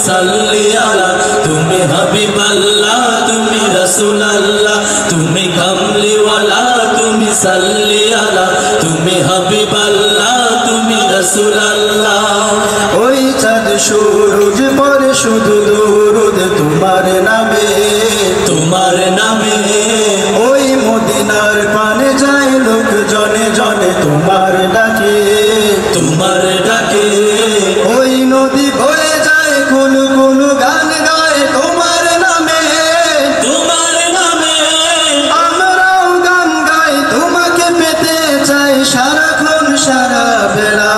সাল্লি আলা তুমি হাবিবাল্লাহ তুমি রাসূলুল্লাহ তুমি কামলিওয়ালা তুমি সাল্লি আলা তুমি হাবিবাল্লাহ তুমি রাসূলুল্লাহ ওই চাঁদ সূরজ পড়ে শুধু দুরুদ তোমার নামে ওই মদিনার পানে যায় লোক জনে জনে তোমার ডাকে ওই নদী বয়ে যায় কুলু কুলু গান গায় তোমার নামে আমরাও গান গাই তোমাকে পেতে চাই সারাক্ষণ সারা বেলা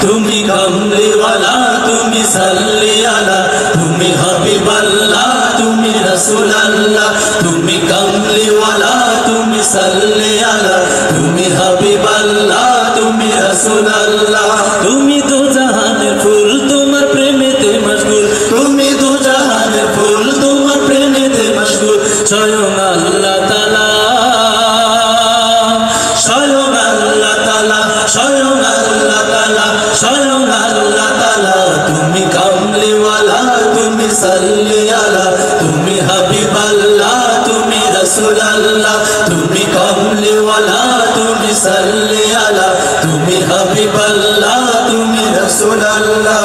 তুমি কামলিওয়ালা তুমি সাল্লি আলা তুমি হাবিবাল্লাহ তুমি রাসূলুল্লাহ তুমি কামলিওয়ালা তুমি সাল্লি আলা তুমি হাবিবাল্লাহ তুমি রাসূলুল্লাহ তুমি তো জাহানের ফুল তোমার প্রেমেতে মশগুল তুমি তো জাহানের ফুল তোমার প্রেমেতে মশগুল স্বয়ং আল্লাহ তাআলা তুমি কামলিওয়ালা তুমি সাল্লি আলা তুমি হাবিবাল্লাহ তুমি রাসূলুল্লাহ তুমি কামলিওয়ালা তুমি সাল্লি আলা তুমি হাবিবাল্লাহ তুমি রাসূলুল্লাহ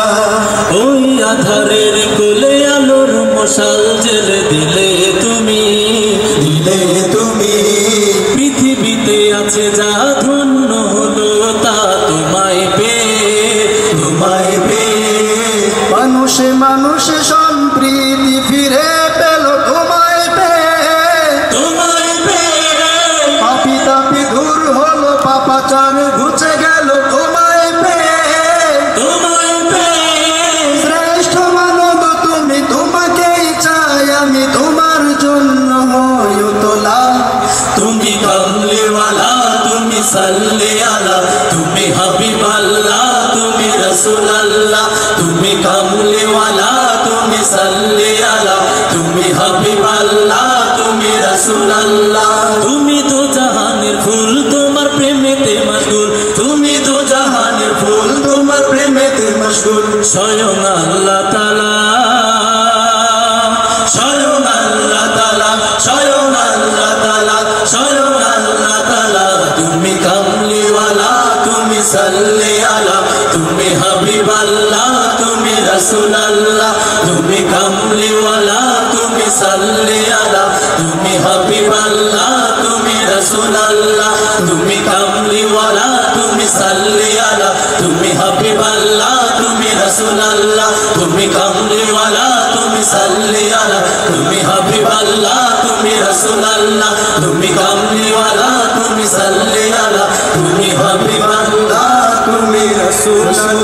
ওই আধারের কোলে আলোর মশাল জেলে দিলে তুমি পৃথিবীতে আছে যা ধন্য হলো তা তোমায় পেয়ে মানুষে মানুষে সম্প্রীতি ফিরে পেল তোমায় পেয়ে পাপি তাপি দূর হলো পাপাচার ঘুচে গেল তোমায় পেয়ে শ্রেষ্ঠ মানব তুমি তোমাকেই চাই আমি তোমার জন্য হই তোলা তুমি কামলিওয়ালা তুমি সাল্লি আলা তুমি হাবিবাল্লাহ তুমি রাসূলুল্লাহ তুমি কামলিওয়ালা তুমি সাল্লি আলা তুমি হাবিবাল্লাহ তুমি রাসূলুল্লাহ তুমি তো জাহানের ফুল তোমার প্রেমেতে মশগুল তুমি তো জাহানের ফুল তোমার প্রেমেতে মশগুল স্বয়ং আল্লাহ তাআলা তুমি কামলিওয়ালা তুমি সাল্লি আলা তুমি হাবিবাল্লাহ তুমি রাসূলুল্লাহ তুমি কামলিওয়ালা তুমি সাল্লি আলা তুমি হাবিবাল্লাহ তুমি রাসূলুল্লাহ তুমি কামলিওয়ালা তুমি সাল্লি আলা তুমি হাবিবাল্লাহ তুমি রাসূলুল্লাহ তুমি কামলিওয়ালা তুমি সাল্লি আলা তুমি হাবিবাল্লাহ তুমি রাসূলুল্লাহ তুমি কামলিওয়ালা তুমি সাল্লি আলা তুমি হাবিবাল্লাহ তুমি রাসূলুল্লাহ